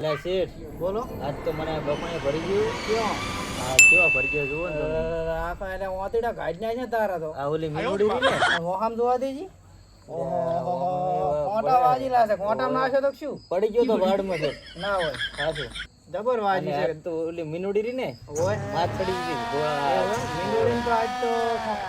લે શેઠ બોલો. આજ તો મને બપોરે ભરી ગયું ક્યાં? આ કેવા ભરી ગયો જુઓ ને તમે. આ તો એને ઓતીડા કાઢ્યા છે તારા તો. આ ઓલી મીનુડી રહી ને મોહામ જોવા દેજી. ઓહો કોટા વાજીલા છે. કોટા નાખ્યો તો શું? પડી ગયો તો વાડમાં છે ના હોય. સાચું જબર વાજી અને છે. આજ તો ઓલી મીનુડી રહી ને હોય. હાથ પડી ગઈ મીંડોળીને તો આજ તો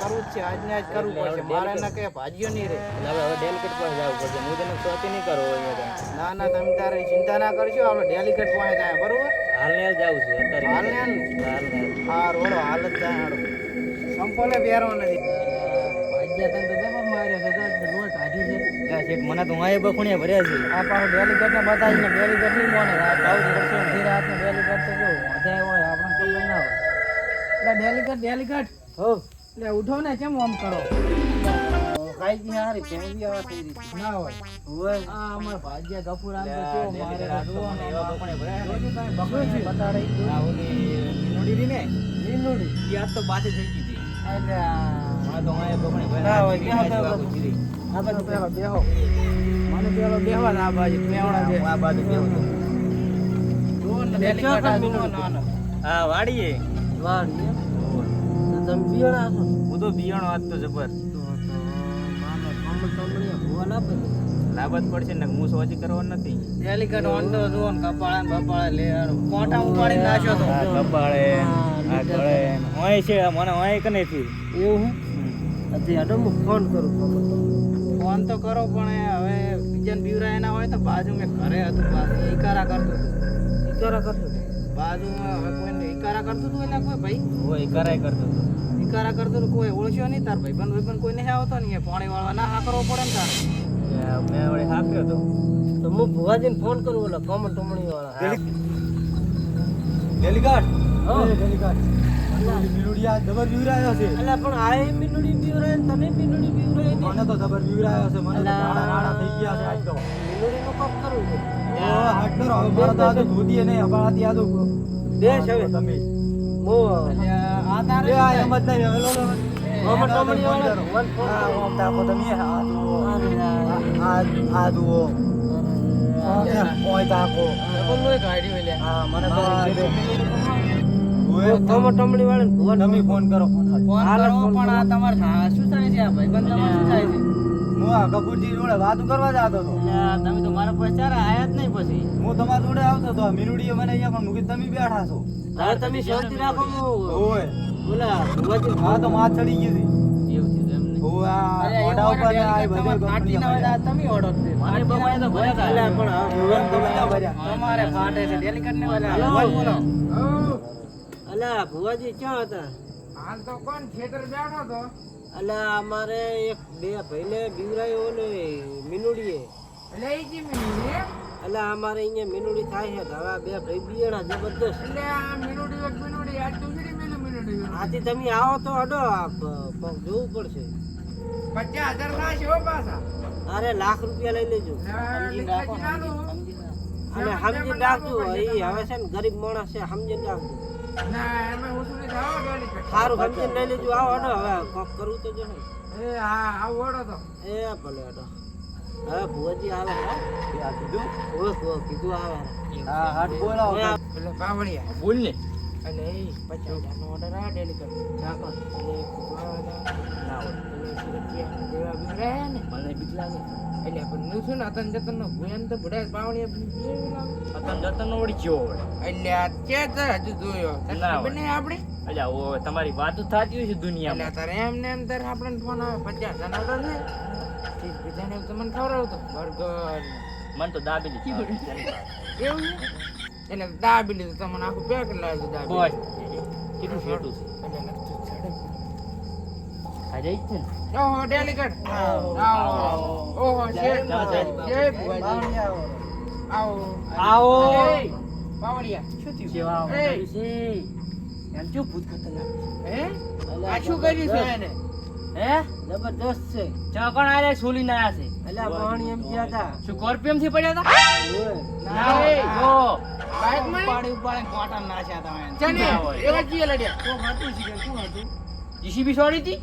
કરવું જ છે. આજને આજ કરવું પડશે. મારે ના કે ભાજીઓ નહીં રે. હવે ડેલિકેટ પર જવું પડશે હું તને શોખી નહીં કરો અહીંયા તો. ના ના તમે તારે ચિંતા ના કરશો. આપણે ડેલિકેટ પોઈન્ટ જાય બરોબર. હાલ ને હાલ જાવું છે અત્યારે હાલ ને હાલ? હાલ ને હાલ. હા રોડો હાલ જ જાય હાડો. સંપોલે પહેરો નથી. ભાજ્યા તને તો જબર માર્યો છે. તો લોટ કાઢી છે. લે શેઠ મને તો વાંહે બખુણિયા ભર્યા છે. આ પાછો ડેલિકેટ ને બતાવીને ડેલિકેટ નહીં મોને રાત ભાવ પડશે અડધી રાત ને ડેલિકેટ તો કેવું મજા હોય આપણને ખબર ના હોય. એટલે ડેલિકેટ હો એટલે ઉઠો ને કેમ આમ કરો કાઈ દી હારી પેંગી આવા થઈ રહી ના હોય હોય આ અમાર ભાજ્યા ગફુર આમ તો કેવો મારે જુઓ ને એવા બખુણિયા ભર્યા છે. રોજ કાઈ બગડે છે બતાડે આ ઓલી મીનુડી રહી ને લીલુડી ઈ આજ તો પાછી થઈ ગઈ હતી. એટલે મને તો વાંહે બખુણિયા ના હોય ભર્યા છે. ક્યાં આખું જીરી. આ બાજુ પેલો બેહો મને પેલો બેહવા આ બાજુ મેવણા બે આ બાજુ કેવું હતું? જુઓ ને ડેલિકેટ આ જુઓ ના ના હા વાડીએ વાડી તમે બિયાણા છો હું તો બિયાણો આજ તો જબર લાભ જ પડશે ને હું સોજી કરવાનો નથી. ડેલિકેટ ઓંડો જુઓ ને કપાળા ને બપાળા લે કોટા ઉપાડી નાખ્યો તો આ કપાળે આ ગળે ઓય છે મને ઓય કને થી એવું હે અતિ આડો હું ફોન કરું ફોન તો કરો પણ હવે બીજાને બીવરા એના હોય તો બાજુ મેં ઘરે હતું પાછું ઈકારા કરતો બાજુમાં હવે કોઈને ઈકારા કરતું હતું એના કોઈ ભાઈ ઓય કરાય કરતો તો ઈકારા કરતો તો કોઈ ઓળખ્યો નહીં તાર ભાઈ પણ કોઈ નહીં આવતો નહીં પાણી વાળવા ના હા કરવો પડે ને તારે મેં વળી હાપ્યો તો તો હું ભુવાજીને ફોન કરું ઓલા કોમન ટોમણી વાળા ડેલિકેટ ડેલિકેટ મીનુડિયા જબર બીવરાયો છે. અલા પણ આ મીનુડી બીવરાય ને તને મીનુડી બીવરાય ને મને તો જબર બીવરાયો છે. મને તો નાડા નાડા થઈ ગયા છે આજ તો. મીનુડી નું કપ કરવું છે ઓ હાટ કરો હવે મારો તો આ તો ધોતી ને અબાળાથી આ તો દેશ હવે તમે મો આ તારે એ આ એમ જ નહીં હવે લો કોમન ટોમણી વાળા વન ફોન આ ઓમ તાકો તમે આ જુઓ આ જુઓ ઓય તાકો કોનો ગાડી વેલે હા મને તો કોમન ટોમણી વાળા ભુવન તમે ફોન કરો ફોન કરો પણ આ તમાર શું થાય છે આ ભાઈબંધ તમાર શું થાય છે હું આ કપૂરજી જોડે વાતો કરવા જતો હતો. તમે તો મારા પાસે ચાર આયા જ નહીં પછી હું તમારા જોડે આવતો હતો મીનુડીએ મને અહીંયા પણ મૂકી તમે બેઠા છો. હવે તમે શાંતિ રાખો ઓય બોલા ભુવાજી હા તો માથ ચડી ગઈ હતી. એવું થયું એમ ને ઓય આ મોઢા ઉપર ને આ બધે ફાટી ના હોય તમે ઓર્ડર દે મને બમાય તો ભરે કાલે પણ ભુવન તમે ના ભર્યા. તમારે ફાટે છે ડેલિકેટ ને વાલા બોલો અલા ભુવાજી ક્યાં હતા હાલ તો કોણ થિયેટર બેઠો તો અલા અમારે એક બે ભાઈને બીવરાયો ઓલે મીનુડીએ એટલે એ જી મીનુડી અલા અમારે અહીંયા મીનુડી થાય છે હવે બે ભાઈ બિયાણા જબરદસ્ત એટલે આ મીનુડી એક મીનુડી આજ દુસરી મીનુડી આથી તમે આવો તો અડો જોવું પડશે 50,000 ના છે હો પાછા અરે લાખ રૂપિયા લઈ લેજો અને સમજી રાખજો એ હવે છે ને ગરીબ માણસ છે સમજી રાખજો સારું સમજીને લઈ લેજો આવો અડો હવે કોક કરવું તો જો એ હા આવો અડો તો એ ભલે અડો હવે ભુવાજી આવે આ કીધું કીધું આવે હા હાટ બોલાવો એટલે બાવળિયા બોલ ને અને એ 50,000 નો ઓર્ડર આ ડેલિકેટ જાકો એટલે ના હોય દેવા બિરાયા ને મને બીક લાગે. એટલે પણ નું શું ને અતન જતન નો ભૂયન તો બુડા બાવળિયા અતન જતન ઓડી ગયો હોય એટલે આ છે તો હજુ જોયો ના હોય. બને આપણે અલ્યા ઓ તમારી વાતો થાતી હોય છે દુનિયામાં. એટલે તારે એમ ને એમ તારે આપણને ફોન આવે 50,000 નો ઓર્ડર છે બીજાને તમને ખવડાવતો બર્ગર મને તો દાબેલી ખાવી. એવું છે એટલે દાબી લીધું તમને આખું પેક લાવ્યું દાબી બસ કેટલું શેઠું છે એટલે નતું ચડે આ જઈ છે ને ઓહો ડેલિકેટ ઓહો શેઠ આવો આવો બાવળિયા શું થયું સેવા એ એમ ચૂપ ભૂત ખતરનાક હે આ શું કર્યું છે એને હે જબરદસ્ત છે ચાકણ આરે સોલી ના છે એટલે પાણી એમ ગયા હતા શું સ્કોર્પિયમ થી પડ્યા હતા ના જો બાઈક માં પાણી ઉપાડે કોટા નાખ્યા તમે ચને એવા જીએ લડ્યા શું હતું શીખર શું હતું જીસીબી છોડી હતી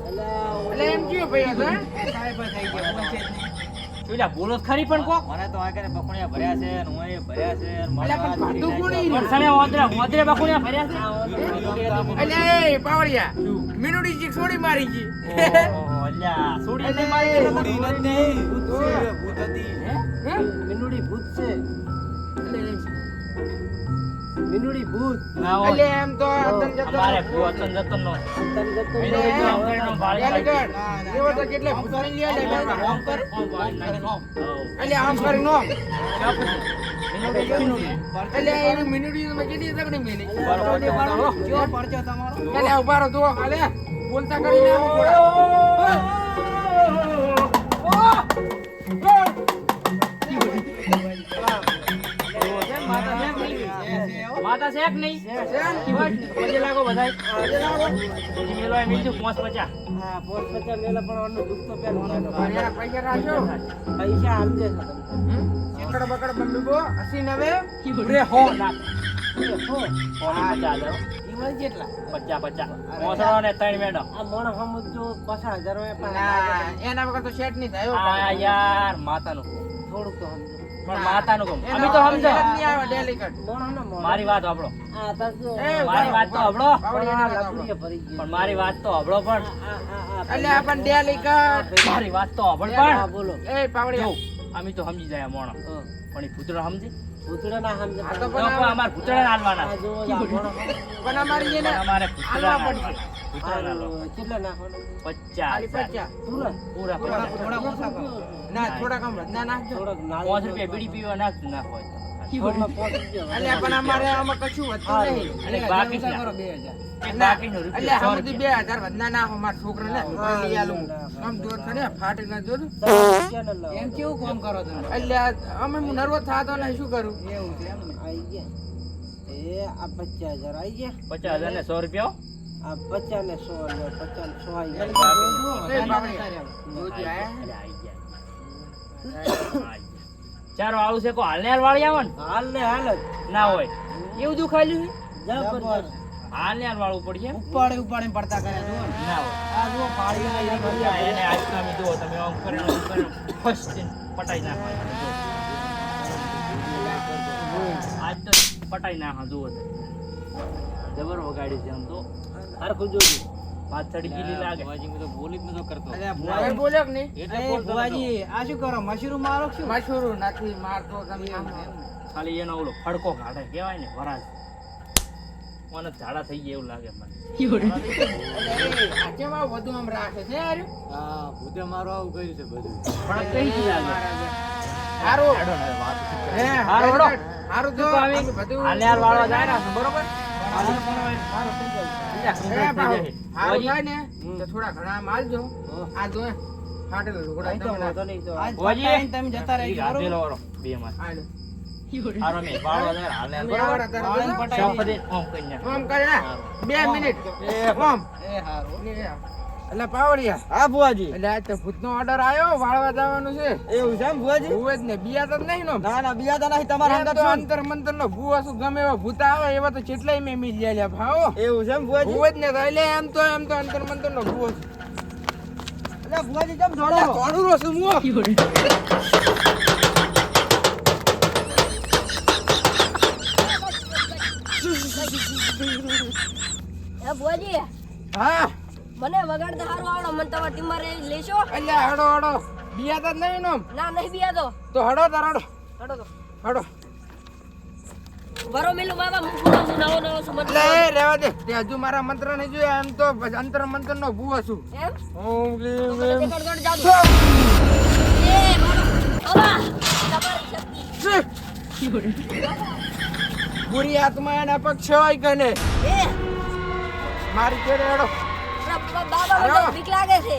એટલે એમ જીઓ ભાઈ હતા સાહેબ થઈ ગયા પંચાયત પેલા બોલો જ ખરી પણ કોક મને તો આ કરે બકુણિયા ભર્યા છે અને હું એ ભર્યા છે અને મને અલ્યા પણ ભાતું કોણ ઈ? પણ સણે ઓદરે બકુણિયા ભર્યા છે અલ્યા એ પાવડિયા મીનુડી જી છોડી મારી જી ઓહો, અલ્યા છોડી દે મારી અલ્યા, તો ભૂત નહીં, ભૂત છે, ભૂત હતી. હે? મીનુડી ભૂત છે. મીનુડી ભૂત. ના હોય અલ્યા એમ તો અતન જતો અમારે વતન જતન નો અંતન જતો મીનુડી નહીં. તો આમ કરીને ભાળી અલ્યા નાખી. એવો તો કેટલે ભૂતાની લ્યા લે આમ કર, આમ ભાળી નાખી. અલ્યા આમ કરી નો મીનુડી મીનુડી. અલ્યા એવી મીનુડી તો મેં કેટલી તગડી મેલી બરોબર છે, બરોબર. કયો પરચો તમારો? અલ્યા ઉભા રહો જુઓ કાલે બોલતા કરીને આવો થોડા માતા છે કે નહીં? પગે લાગો બધાય. મેલો એ બીજું 550. હા, પોત પચા મેલા પણ આનું દુઃખ તો પેલું મેલો. મારા પૈસા રાખજો પૈસા હાલ દેશો તમે. એકડ બકડ બંદૂકો 80 90 રે હો નાખ. હો, 50,000. ઈ વળી કેટલા? 50. મોસળો ને 3 મેડમ. આ મોણો સમજો 50,000 હોય પણ ના એના વગર તો સેટ નહીં થાય આ યાર માતાનું કોમ. થોડુંક તો સમજો. પણ માતાનું કોમ. અમે તો સમજો. નહીં આવે ડેલિકેટ મોણો ને મોણો. મારી વાત સાંભળો. આ તાજો. એ, મારી વાત તો સાંભળો. પાવડિયાને આ બતાવો. લગડીએ ભરી ગયું. પણ મારી વાત તો સાંભળો પણ. એટલે આપણ ડેલિકેટ મારી વાત તો સાંભળ હા, પણ. બોલો. એ પાવડિયા જો, અમે તો સમજી જાય મોણો. હા. પણ એ ભૂતળો સમજી? ભૂતડા ના સમજે. આ તો તો પણ અમારે ભૂતળા ના હાલવાના. આ જો આ મોણો. પણ અમારી એને પણ અમારે ભૂતળા ના હાલવા પડશે. હાલવાના. ભૂતળા ના હાલવાના. આ કેટલા નાખવાનું? 50,000. 50 પૂરા. પૂરા થોડા 50,000. ઓછા કરો. ના થોડા કમ ના નાખજો થોડોક નાળી 5 રૂપિયા બીડી પીવા નાખતું ના હોય તો. થોડમાં પહોંચી ગયો. એટલે પણ અમારે આમાં કશું વધતું નહીં અને બાકી ઓછા ના. કરો 2000. એક બાકીનો એટલે રૂપિયો 100 હમણાં રૂપિયા. 2000 વધના નાખો મારા છોકરાને હા, લઈ આલું ના. આમ દોર કરે ફાટી ના દોર એમ કેવું કામ કરો તમે? એટલે અમે હું નર્વસ થતો ને શું કરું એવું છે એમ ને? આઈ ગયા. એ આ 50,000 આઈ ગયા. 50,000 ને 100 રૂપિયા. આ 50 ને 100 ને 50 ને 100 આઈ ગયા. એ બાપરે. જોજી આયા? અરે આઈ ગયા. ચારો આવું છે કો હાલને હાલ વાળી આવે ને? હાલ ને હાલ જ. ના હોય એવું દુખાયેલું છે? જબરજસ્ત. હાલને હાલ વાળવું પડશે. ઉપાડી ઉપાડીને પડતા કરે જુઓ ને. ના હોય આ જુઓ પાડીને લઈ બધા ગયા. એને આજ તમે જુઓ તમે આમ કરીને ફર્સ્ટ પટાઈ નાખો આજ તો પટાઈ નાખો જુઓ તમે. જબર વગાડી છે આમ તો હરખું જોજો. વાત ચડી ગયેલી લાગે. અલ્યા એ ભુવાજી. બોલ્યો કે નહીં એટલે એ બોલતો નતો. ભુવાજી, આ શું કરો? મશરૂમ મારો કે શું? મશહૂર નથી મારતો તમે આમ એમ. ખાલી એનો ઓલો ફડકો કાઢે કહેવાય ને વરાજ મને ઝાડા થઈ ગયા એવું લાગે મને. એટલે એ આ કેમ આવું બધું આમ રાખે છે યાર હા, ભૂતે મારો આવું કર્યું છે બધું. પણ કઈ જ લાગે. હારું હેડો ને હવે વાત હે હારું હેડો. હારું તો તું તો આવી અમે બધું હાલે હાલ વાળવા જાય ને બરોબર હાલો પણ હવે સારું થઈ જાય. બીજા હે ખંભાત થઈ બાપુ, જાય. હારું ભુવાજી, થાય ને તો થોડા ઘણા માલજો આ જો ફાટેલું લુગડા નહીં તો તમે વાંધો નહીં તો. આજ ભુવાજી, પતાઈને તમે જતા રહેજો, ઈ રાધેલો બરોબર? વાળો, બે માં. હાલો. હારો મેં વાળવા જાય ને હાલે હાલ અમે બરોબર? આવડા તરત વાળીને જો. પટાઈ શામ પદે ઓમ કરી નાખ. ઓમ કરે ને 2 મિનિટ ઓમ એ હારું. એટલે પાવડિયા હા ભુવાજી. એટલે આજ તો ભૂતનો ઓર્ડર આવ્યો વાળવા જવાનું છે એવું છે એમ ભુવાજી? ભૂવે જ ને બીયા તો નહીં નો ના ના, બીજા તો નહીં. તમારા એમ અંદર તો શું? અંતર મંતર નો ભૂવા શું ગમે એવા ભૂત આવે એવા તો કેટલાય મેં મિલ લ્યા ભાવો એવું છે એમ ભુવાજી? ભૂવે જ ને તો એટલે એમ તો અંતર મંતર નો ભૂવો છે. અલ્યા ભુવાજી કેમ એટલે દોડો? તોડું રહો છું હું એ ભુવાજી, હા મને વગાડતા હારું આવડે. મને તમારી ટીમમાં લેશો? એટલે હડો હડો બીયા તો નહીં નો ના, નહીં બિયાતો. તો હડો તાર હડો હડો તો. હડો વરો મેલું બાબા, હું પૂરો છું, નવો નવો છું. એટલે એ રહેવા દે તે હજુ મારા મંત્ર નહીં જોયા એમ તો અંતર મંતર નો ભૂવો છું એમ? ઓમ તો ક્લીમ મને એમ દેખાડ દોડ જાદુ. એ બાબા, તમારી શક્તિ. બુરી આત્મા એના પક્ષ હોય કને એ મારી કેડે હેડો બાબા, મને તો બીક લાગે છે.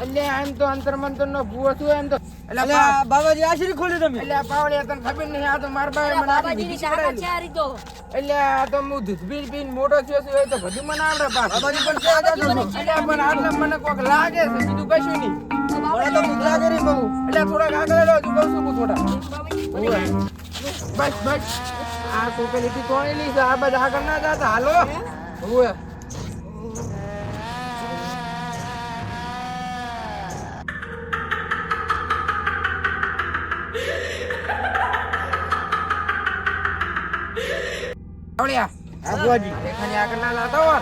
એટલે એમ તો અંતર મંતર નો ભૂવો છું એમ તો એટલે અલ્યા બાબાજી, આ શરી ખોલ્યું તમે? એટલે આ પાવડિયા તને ખબર નહીં આ તો માર બાએ અરે મને આપી બાબાજીની દીધી તાકાત છે પકડાયેલી. આ રીતો. એટલે આ તો હું દૂધ પીન મોટો થયો છું એ તો બધું મને આવડે પાછું. બાબાજી પણ ક્યાં હતા તમે? એટલે પણ આટલે મને કોક લાગે છે બીજું કશું નહીં તો મને તો બાબાજી- બીક લાગે રે બહુ. એટલે થોડાક આગળ હેડો હજુ કહું છું હું થોડા બાબાજી, ઓવે. બસ બસ આ કોકેલીથી તોડેલી છે આ બધા આગળ ના જાતા હાલો ઓવે. પાવડિયા હા ભુવાજી દેખાની આગળ ના લાતો હો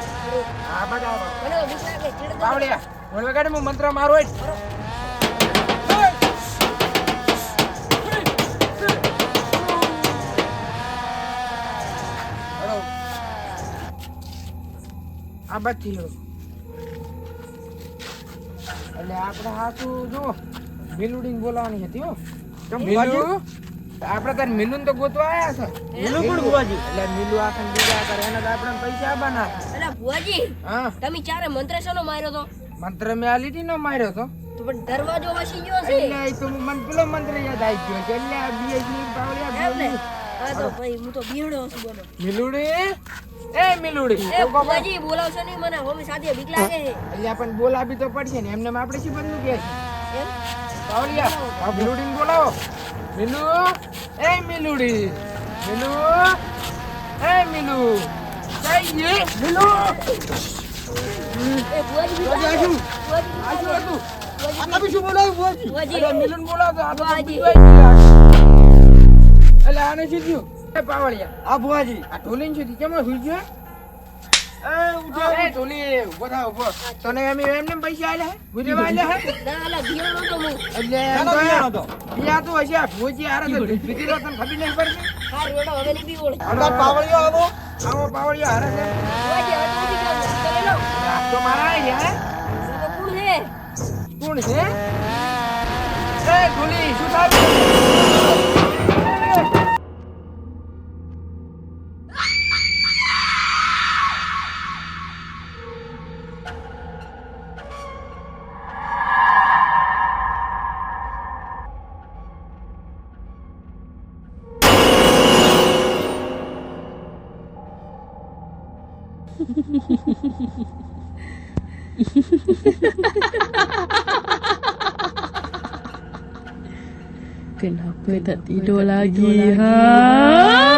આ બધા મને તો બીક લાગે છેડે તો પાવડિયા બોલ વગાડે હું મંત્ર મારો જ આ બાથી લો એટલે આપણે હાસુ જો મિલુડીને બોલાવાની હતી હો મિલુ આપણે તાર મિલુન તો ગોતવા આયા છે મિલુ કોણ ભુવાજી એટલે મિલુ આખન બીજા કરે એના તો આપણે પૈસા આપવાના અલા ભુવાજી હા તમે ચારે મંત્ર શેનો માર્યો તો મંત્ર મેં આ લીટી નો માર્યો તો તો પણ દરવાજો વસી ગયો છે એટલે એ તો મન પેલો મંત્ર યાદ આવી ગયો છે એટલે આ બીએસની પાવડિયા એમ ને હા તો ભાઈ હું તો બીહડો છું બોલો મિલુડી એ મિલુડી એ ભુવાજી બોલાવશો નહીં મને હોમી સાથે બીક લાગે છે એટલે આપણને બોલાવી તો પડશે ને એમને આપણે શું બનવું કે એમ પાવડિયા આ મિલુડીને બોલાવો મિલુ એ મિલુડી મિલુ એ મિલુ જઈએ મિલુ એ ભુવાજી બીક લાગે ભુવાજી આ શું હતું આ તમે શું બોલાવ્યું ભુવાજી ભુવાજી અરે મિલુન બોલાવતો આ તો ભુવાજી. એટલે આને શું થયું એ પાવડિયા હા ભુવાજી આ ઢોલીને શું થયું કેમ સુઈ ગયો એ ઢોલી ઉભો થાવ ઉભો તને એમ એમને પૈસા આલ્યા હે ગુજેવા આલ્યા હે ના અલા બીહડો તો હું એટલે ચાલો બિયાનો તો બીયા તો હશે આ ભોજી આરે તો બીજી તને ખબર નહીં પડતી હાર વેડો હવે નહીં બીવોળ અંદર પાવળિયો આવો આવો પાવડિયા હારે છે ભુવાજી હવે તો ઉઠી જાવ તો લઈ લો આ તો મારા હે તો કોણ છે કોણ છે એ ઢોલી શું થાય Kenapa tak tidur lagi? Ha?